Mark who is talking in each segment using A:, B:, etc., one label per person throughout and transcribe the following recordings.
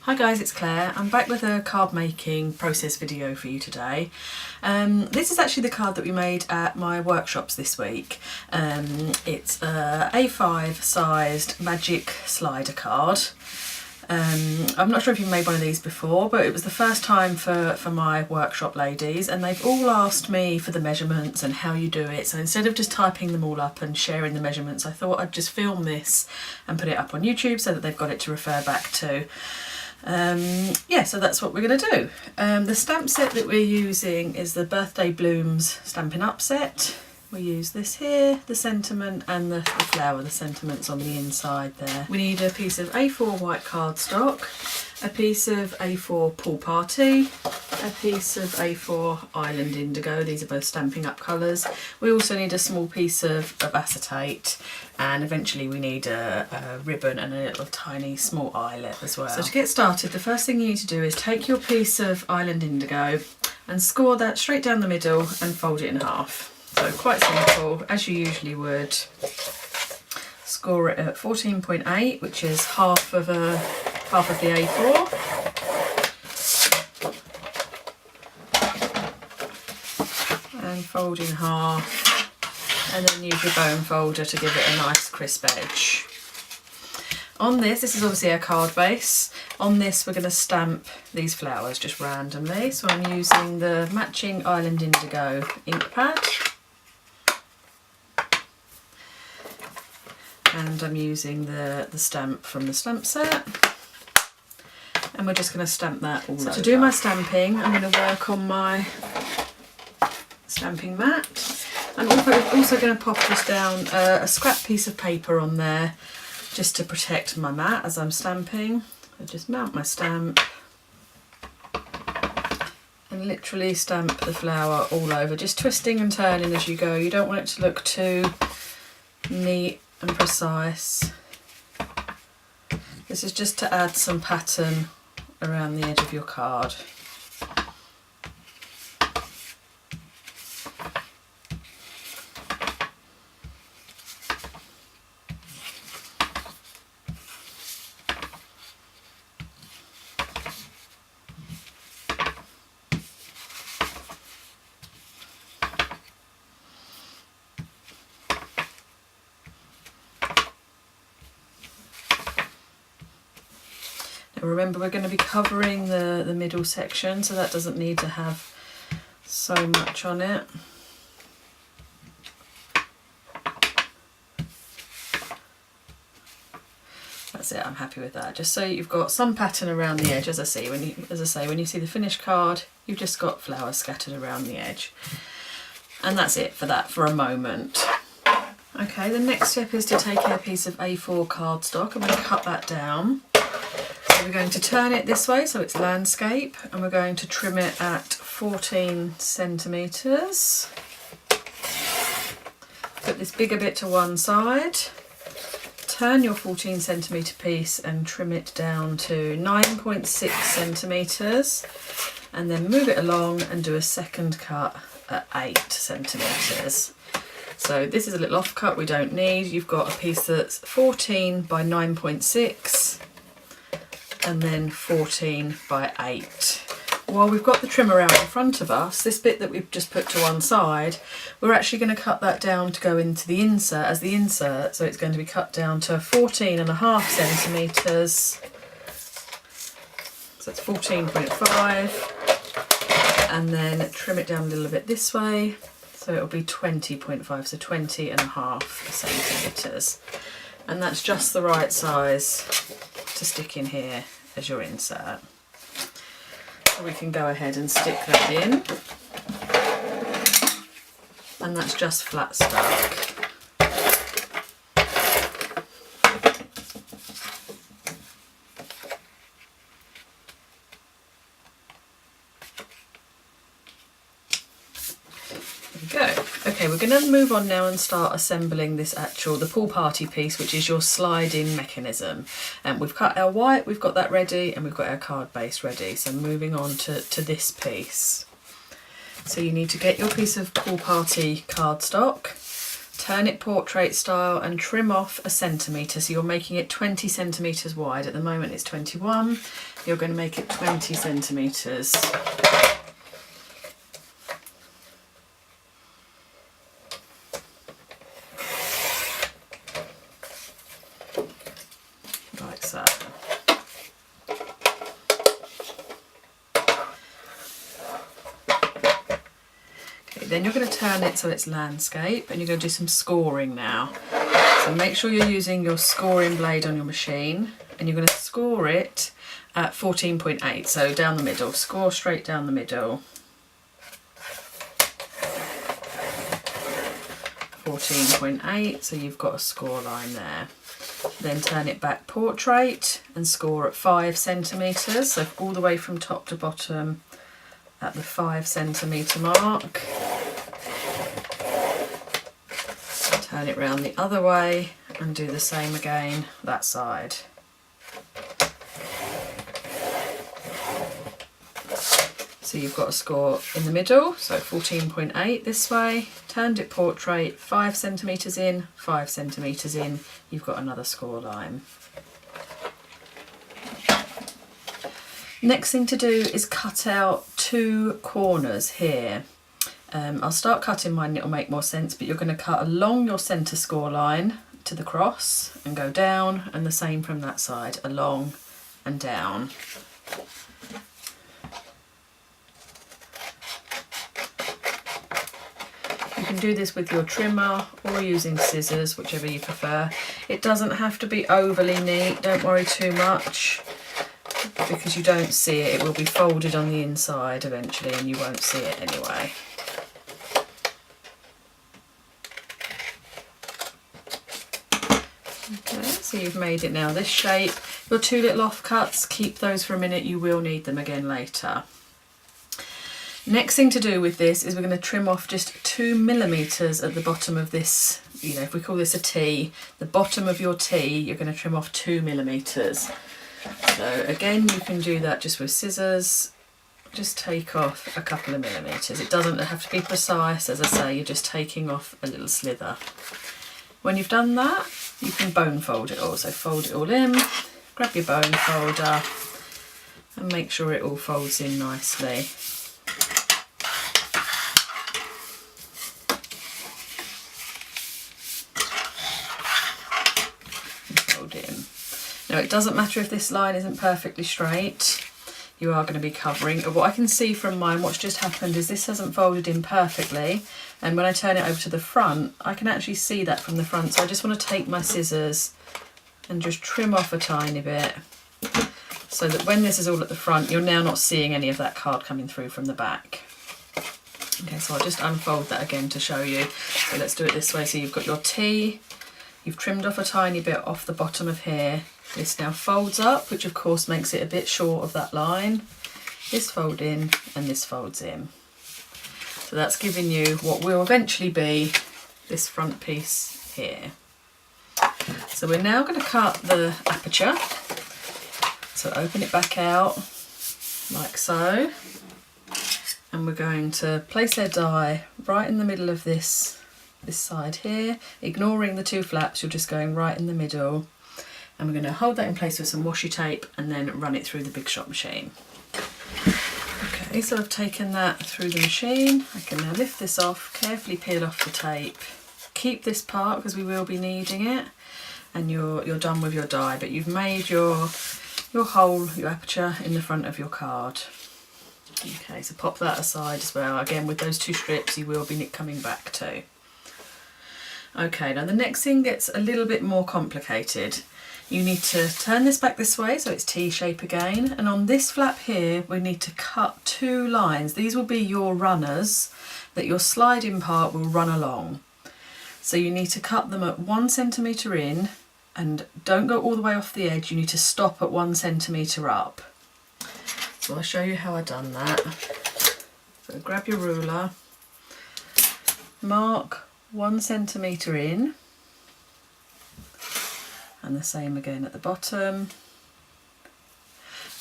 A: Hi guys, it's Claire. I'm back with a card making process video for you today. This is actually the card that we made at my workshops this week. It's a A5 sized magic slider card. I'm not sure if you've made one of these before, but it was the first time for my workshop ladies, and they've all asked me for the measurements and how you do it. So instead of just typing them all up and sharing the measurements, I thought I'd just film this and put it up on YouTube so that they've got it to refer back to. Yeah, so that's what we're going to do. The stamp set that we're using is the Birthday Blooms Stampin' Up set. We use this here, the sentiment and the flower, the sentiments on the inside there. We need a piece of A4 white cardstock, a piece of A4 Pool Party, a piece of A4 Island Indigo, these are both Stampin' Up colours. We also need a small piece of acetate, and eventually we need a ribbon and a little tiny small eyelet as well. So to get started, the first thing you need to do is take your piece of Island Indigo and score that straight down the middle and fold it in half. So quite simple, as you usually would. Score it at 14.8, which is half of the A4. And fold in half, and then use your bone folder to give it a nice crisp edge. On this is obviously a card base. On this we're going to stamp these flowers just randomly. So I'm using the matching Island Indigo ink pad. And I'm using the stamp from the stamp set. And we're just going to stamp that all over. To do my stamping, I'm going to work on my stamping mat. I'm also going to pop just down a scrap piece of paper on there just to protect my mat as I'm stamping. I just mount my stamp and literally stamp the flower all over, just twisting and turning as you go. You don't want it to look too neat and precise. This is just to add some pattern around the edge of your card. Remember, we're going to be covering the middle section, so that doesn't need to have so much on it. That's it, I'm happy with that. Just so you've got some pattern around the edge, as I say, when you see the finished card, you've just got flowers scattered around the edge. And that's it for that for a moment. Okay, the next step is to take a piece of A4 cardstock. I'm going to cut that down. So we're going to turn it this way so it's landscape, and we're going to trim it at 14 centimetres. Put this bigger bit to one side, turn your 14 centimetre piece and trim it down to 9.6 centimetres, and then move it along and do a second cut at 8 centimetres. So this is a little off cut we don't need. You've got a piece that's 14 by 9.6 and then 14 by 8. While we've got the trimmer out in front of us, this bit that we've just put to one side, we're actually going to cut that down to go into the insert as the insert. So it's going to be cut down to 14.5 centimetres. So it's 14.5, and then trim it down a little bit this way. So it'll be 20.5, so 20.5 centimetres. And that's just the right size to stick in here as your insert. So we can go ahead and stick that in. And that's just flat stuck. Okay, we're going to move on now and start assembling this the pool party piece, which is your sliding mechanism. And we've cut our white, we've got that ready, and we've got our card base ready. So moving on to this piece. So you need to get your piece of pool party cardstock, turn it portrait style and trim off 1 centimetre. So you're making it 20 centimetres wide. At the moment it's 21. You're going to make it 20 centimetres. Like so. Then you're going to turn it so it's landscape, and you're going to do some scoring now. So make sure you're using your scoring blade on your machine, and you're going to score it at 14.8, so down the middle, score straight down the middle. 14.8, so you've got a score line there. Then turn it back portrait and score at 5 centimetres, so all the way from top to bottom at the 5 centimetre mark. Turn it round the other way and do the same again that side. So you've got a score in the middle, so 14.8 this way, turned it portrait, 5 centimetres in, 5 centimetres in, you've got another score line. Next thing to do is cut out 2 corners here. I'll start cutting mine, it'll make more sense, but you're going to cut along your centre score line to the cross and go down, and the same from that side, along and down. You can do this with your trimmer or using scissors, whichever you prefer. It doesn't have to be overly neat, don't worry too much, because you don't see it. It will be folded on the inside eventually and you won't see it anyway. Okay, so you've made it now this shape. Your 2 little offcuts, keep those for a minute, you will need them again later. Next thing to do with this is we're going to trim off just 2 millimetres at the bottom of this, you know, if we call this a T, the bottom of your T, you're going to trim off 2 millimetres. So again, you can do that just with scissors, just take off a couple of millimetres. It doesn't have to be precise, as I say, you're just taking off a little slither. When you've done that, you can bone fold it all. So fold it all in, grab your bone folder and make sure it all folds in nicely. Fold it in. Now it doesn't matter if this line isn't perfectly straight, you are going to be covering. What I can see from mine, what's just happened is this hasn't folded in perfectly, and when I turn it over to the front I can actually see that from the front, so I just want to take my scissors and just trim off a tiny bit so that when this is all at the front you're now not seeing any of that card coming through from the back. Okay, so I'll just unfold that again to show you. So let's do it this way. So you've got your T, you've trimmed off a tiny bit off the bottom of here. This now folds up, which of course makes it a bit short of that line. This fold in and this folds in. So that's giving you what will eventually be this front piece here. So we're now going to cut the aperture. So open it back out like so. And we're going to place our die right in the middle of this side here. Ignoring the 2 flaps, you're just going right in the middle. And we're going to hold that in place with some washi tape and then run it through the Big Shot machine. Okay, so I've taken that through the machine. I can now lift this off, carefully peel off the tape. Keep this part because we will be needing it, and you're done with your die, but you've made your hole, your aperture in the front of your card. Okay, so pop that aside as well. Again, with those 2 strips you will be coming back to. Okay, now the next thing gets a little bit more complicated. You need to turn this back this way so it's T-shape again, and on this flap here we need to cut 2 lines. These will be your runners that your sliding part will run along. So you need to cut them at 1 centimetre in, and don't go all the way off the edge, you need to stop at 1 centimetre up. So I'll show you how I've done that. So grab your ruler, mark 1 centimetre in, and the same again at the bottom,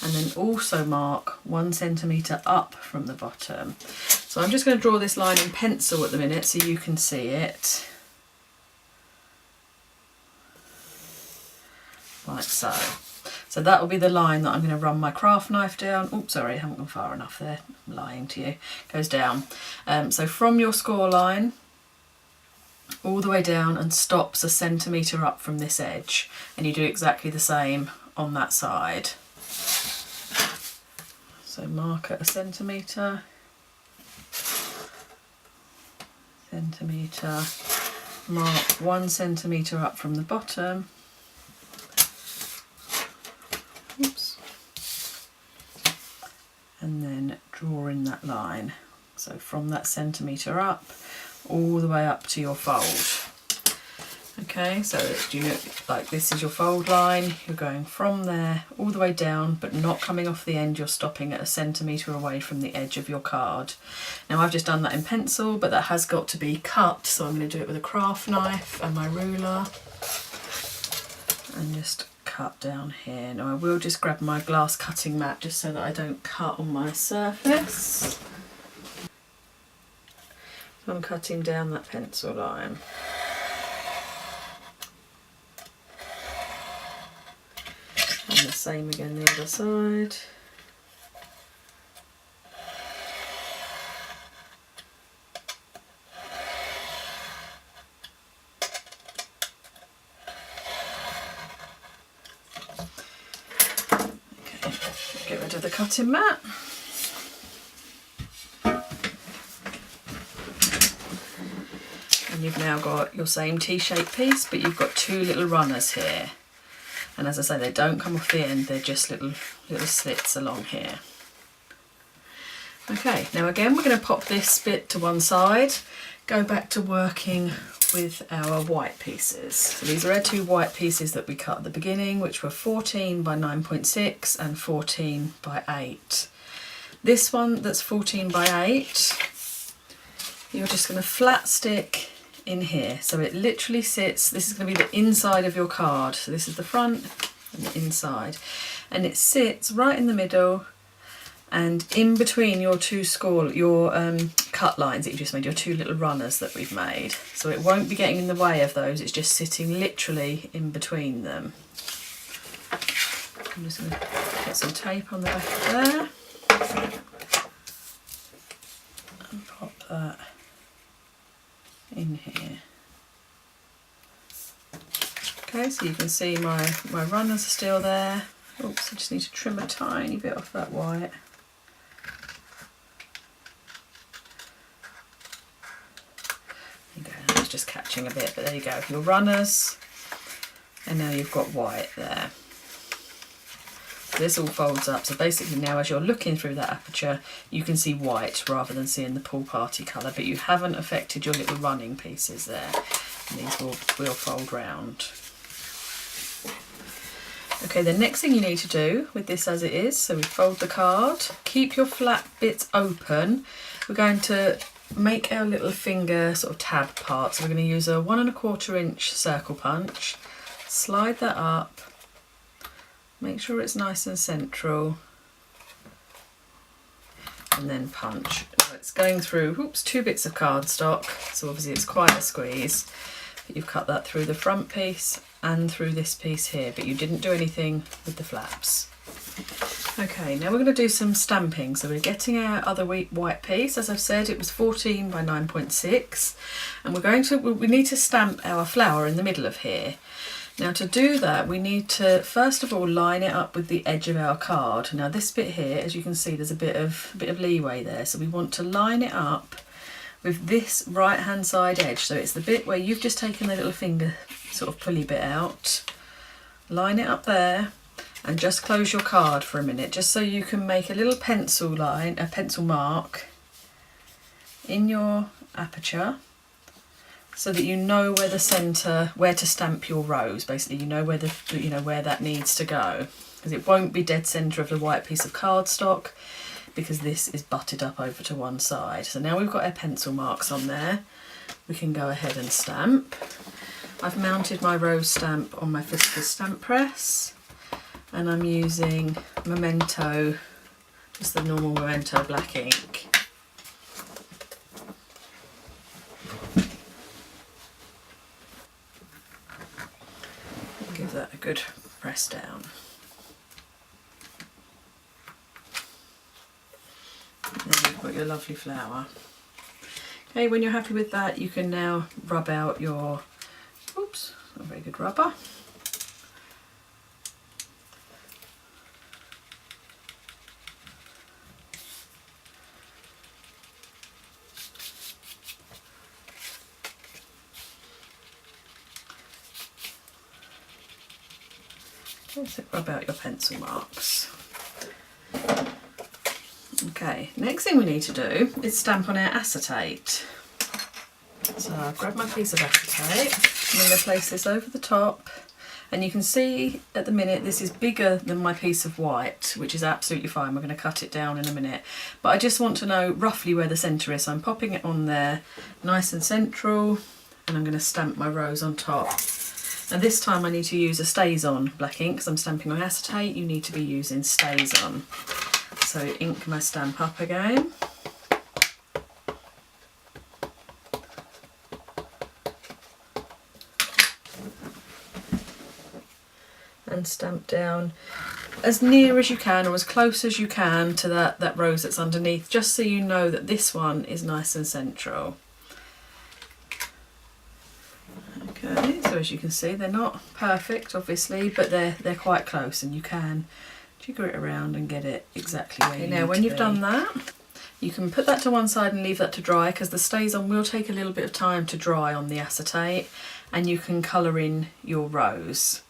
A: and then also mark 1 centimetre up from the bottom. So I'm just going to draw this line in pencil at the minute so you can see it. like so. So that will be the line that I'm going to run my craft knife down. Oops, sorry, I haven't gone far enough there. I'm lying to you. Goes down. So from your score line all the way down and stops 1 centimetre up from this edge. And you do exactly the same on that side. So mark at 1 centimetre. Centimetre. Mark 1 centimetre up from the bottom. Oops. And then draw in that line. So from that centimetre up, all the way up to your fold. Okay, so you know, like this is your fold line, you're going from there all the way down, but not coming off the end, you're stopping at 1 centimetre away from the edge of your card. Now I've just done that in pencil, but that has got to be cut, so I'm going to do it with a craft knife and my ruler. And just cut down here. Now I will just grab my glass cutting mat just so that I don't cut on my surface. So I'm cutting down that pencil line. And the same again the other side. Get rid of the cutting mat. And you've now got your same T-shaped piece, but you've got 2 little runners here. And as I say, they don't come off the end, they're just little slits along here. Okay, now again we're going to pop this bit to one side, go back to working with our white pieces. So these are our 2 white pieces that we cut at the beginning, which were 14 by 9.6 and 14 by 8. This one that's 14 by 8, you're just going to flat stick in here. So it literally sits, this is going to be the inside of your card. So this is the front and the inside. And it sits right in the middle and in between your 2 cut lines that you just made, your 2 little runners that we've made. So it won't be getting in the way of those, it's just sitting literally in between them. I'm just going to get some tape on the back of there and pop that in here. Okay, so you can see my runners are still there. Oops, I just need to trim a tiny bit off that white. There you go, it's just catching a bit, but there you go, your runners, and now you've got white there. So this all folds up, so basically now as you're looking through that aperture, you can see white rather than seeing the pool party colour, but you haven't affected your little running pieces there. And these will fold round. Okay, the next thing you need to do with this as it is, so we fold the card, keep your flat bits open. We're going to make our little finger sort of tab part. So we're going to use a 1 1/4 inch circle punch, slide that up, make sure it's nice and central, and then punch. Now it's going through, oops, 2 bits of cardstock, so obviously it's quite a squeeze. But you've cut that through the front piece and through this piece here, but you didn't do anything with the flaps. Okay, now we're going to do some stamping. So we're getting our other white piece. As I've said, it was 14 by 9.6, and we need to stamp our flower in the middle of here. Now to do that, we need to first of all line it up with the edge of our card. Now this bit here, as you can see, there's a bit of leeway there, so we want to line it up with this right hand side edge. So it's the bit where you've just taken the little finger sort of pulley bit out. Line it up there and just close your card for a minute, just so you can make a little pencil line, a pencil mark in your aperture, so that you know where the centre, where to stamp your rose. Basically, you know where where that needs to go, because it won't be dead centre of the white piece of cardstock, because this is butted up over to one side. So now we've got our pencil marks on there, we can go ahead and stamp. I've mounted my rose stamp on my Fiscal stamp press, and I'm using Memento, just the normal Memento black ink. Give that a good press down. And then you've got your lovely flower. Okay, when you're happy with that, you can now rub out your, oops, not a very good rubber. So rub out your pencil marks. Okay, next thing we need to do is stamp on our acetate. So I've grabbed my piece of acetate, I'm going to place this over the top, and you can see at the minute this is bigger than my piece of white, which is absolutely fine. We're going to cut it down in a minute, but I just want to know roughly where the centre is, so I'm popping it on there nice and central, and I'm going to stamp my rose on top. And this time I need to use a StazOn black ink because I'm stamping on acetate. You need to be using StazOn. So ink my stamp up again. And stamp down as near as you can or as close as you can to that rose that's underneath, just so you know that this one is nice and central. Okay, so as you can see, they're not perfect obviously, but they're quite close, and you can jigger it around and get it exactly where you need to be. Now when you've done that, you can put that to one side and leave that to dry, because the StazOn will take a little bit of time to dry on the acetate, and you can colour in your rose.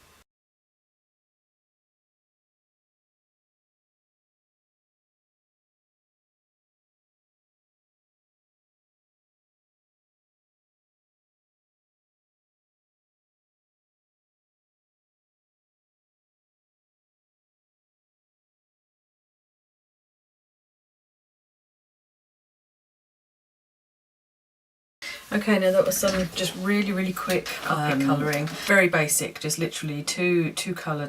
A: Okay, now that was some just really quick colouring, very basic, just literally two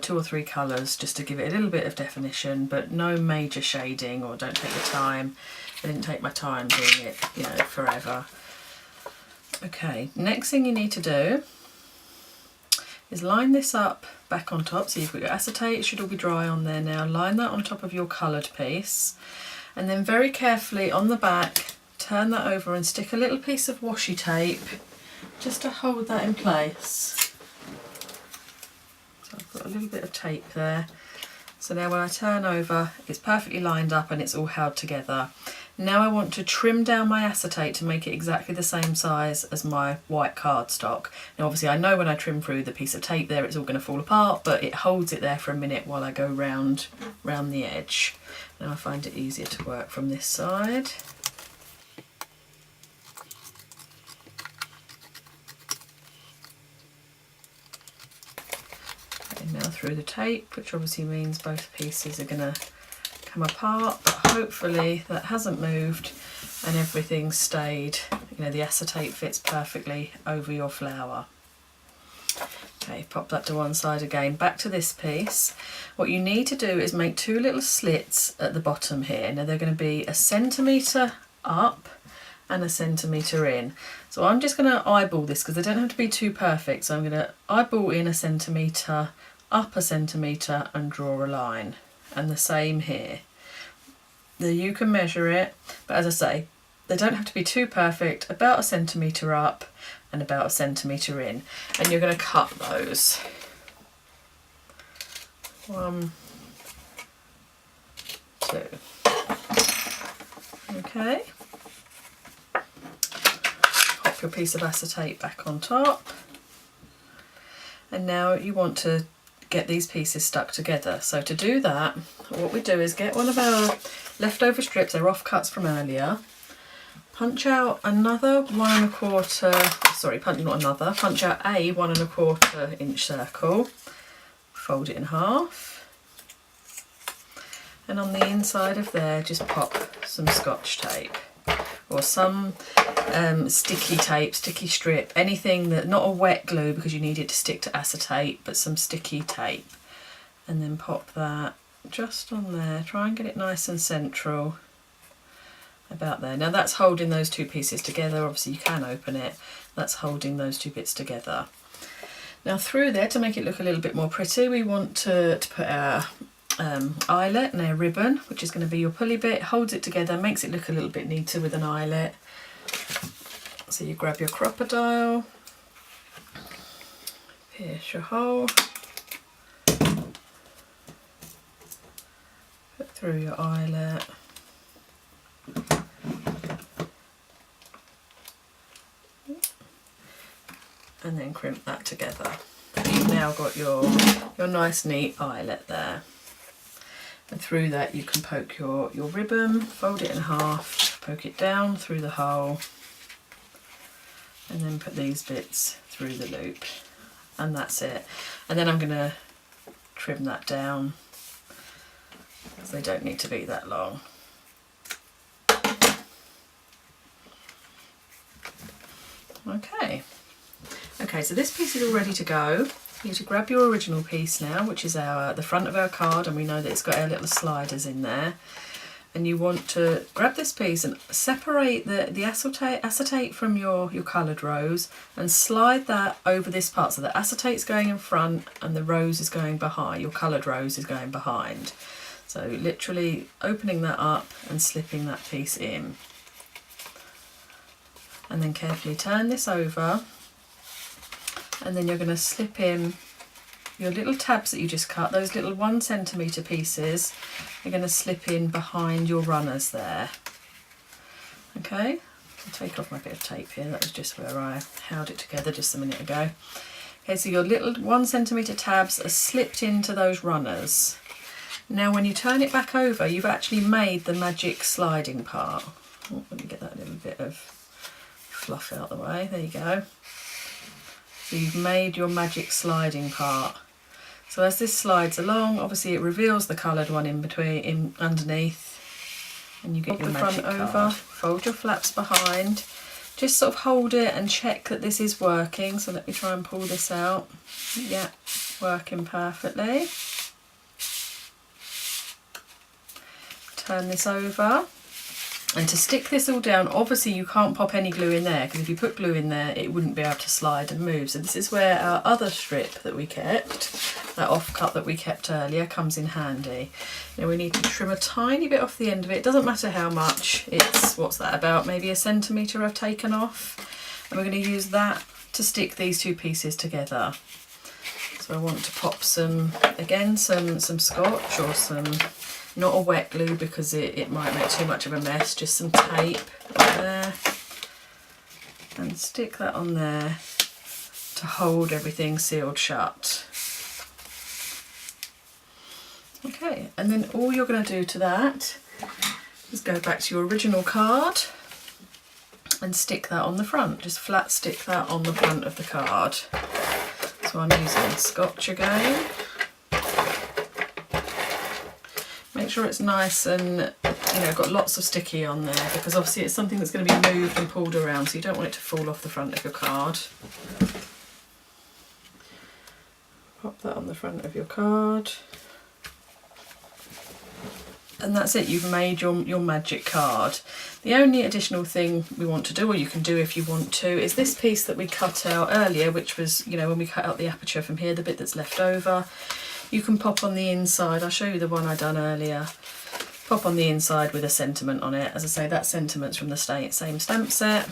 A: or three colours just to give it a little bit of definition, but no major shading, or don't take your time. I didn't take my time doing it, you know, forever. Okay, next thing you need to do is line this up back on top. So you've got your acetate, it should all be dry on there now. Line that on top of your coloured piece, and then very carefully on the back, turn that over and stick a little piece of washi tape just to hold that in place. So I've got a little bit of tape there. So now when I turn over, it's perfectly lined up and it's all held together. Now I want to trim down my acetate to make it exactly the same size as my white cardstock. Now obviously I know when I trim through the piece of tape there it's all going to fall apart, but it holds it there for a minute while I go round the edge. Now I find it easier to work from this side. Now through the tape, which obviously means both pieces are going to come apart, but hopefully that hasn't moved and everything's stayed, you know, the acetate fits perfectly over your flower. Okay, pop that to one side again. Back to this piece. What you need to do is make two little slits at the bottom here. Now they're going to be 1 centimetre up and 1 centimetre in. So I'm just going to eyeball this because they don't have to be too perfect. So I'm going to eyeball in 1 centimetre, up 1 centimetre and draw a line. And the same here. Now you can measure it, but as I say, they don't have to be too perfect, about 1 centimetre up and about 1 centimetre in. And you're going to cut those. 1, 2. Okay. Pop your piece of acetate back on top. And now you want to get these pieces stuck together. So to do that, what we do is get one of our leftover strips, they're offcuts from earlier, punch out another 1 1/4, sorry, punch out a 1 1/4 inch circle, fold it in half, and on the inside of there just pop some Scotch tape or some sticky tape, sticky strip, anything that, not a wet glue because you need it to stick to acetate, but some sticky tape, and then pop that just on there. Try and get it nice and central about there. Now that's holding those two pieces together. Obviously you can open it, that's holding those two bits together. Now through there, to make it look a little bit more pretty, we want to put our eyelet and our ribbon, which is going to be your pulley bit, holds it together, makes it look a little bit neater with an eyelet. So you grab your crocodile, pierce your hole, put through your eyelet, and then crimp that together. You've now got your nice neat eyelet there. And through that you can poke your ribbon, fold it in half, poke it down through the hole, and then put these bits through the loop. And that's it. And then I'm going to trim that down because they don't need to be that long. Okay. Okay, so this piece is all ready to go. You need to grab your original piece now, which is the front of our card, and we know that it's got our little sliders in there. And you want to grab this piece and separate the acetate from your coloured rose and slide that over this part, so the acetate's going in front and the rose is going behind, your coloured rose is going behind. So literally opening that up and slipping that piece in. And then carefully turn this over, and then you're going to slip in your little tabs that you just cut, those little 1 centimetre pieces, you're going to slip in behind your runners there. Okay, I'll take off my bit of tape here, that was just where I held it together just a minute ago. Okay, so your little 1 centimetre tabs are slipped into those runners. Now when you turn it back over, you've actually made the magic sliding part. Oh, let me get that little bit of fluff out the way, there you go. So you've made your magic sliding part. So as this slides along, obviously it reveals the coloured one underneath, and you get your magic card. Over, fold your flaps behind, just sort of hold it and check that this is working. So let me try and pull this out. Yeah, working perfectly. Turn this over. And to stick this all down, obviously you can't pop any glue in there, because if you put glue in there it wouldn't be able to slide and move. So this is where our other strip that we kept, that offcut that we kept earlier, comes in handy. Now we need to trim a tiny bit off the end of it. It doesn't matter how much, it's, what's that, about maybe 1 centimetre I've taken off. And we're going to use that to stick these two pieces together. So I want to pop some scotch, or some, not a wet glue because it might make too much of a mess, just some tape there, and stick that on there to hold everything sealed shut. Okay, and then all you're going to do to that is go back to your original card and stick that on the front, just flat stick that on the front of the card. So I'm using scotch again. Make sure it's nice and, got lots of sticky on there, because obviously it's something that's going to be moved and pulled around, so you don't want it to fall off the front of your card. Pop that on the front of your card. And that's it, you've made your magic card. The only additional thing we want to do, or you can do if you want to, is this piece that we cut out earlier, which was, when we cut out the aperture from here, the bit that's left over. You can pop on the inside, I'll show you the one I done earlier, pop on the inside with a sentiment on it. As I say, that sentiment's from the same stamp set.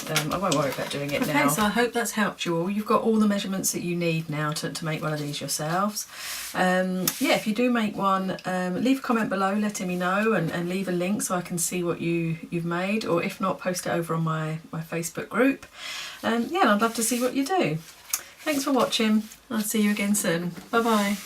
A: I won't worry about doing it now. Okay, so I hope that's helped you all. You've got all the measurements that you need now to make one of these yourselves. Yeah, if you do make one, leave a comment below letting me know, and leave a link so I can see what you've made, or if not, post it over on my Facebook group. Yeah, and I'd love to see what you do. Thanks for watching. I'll see you again soon. Bye bye.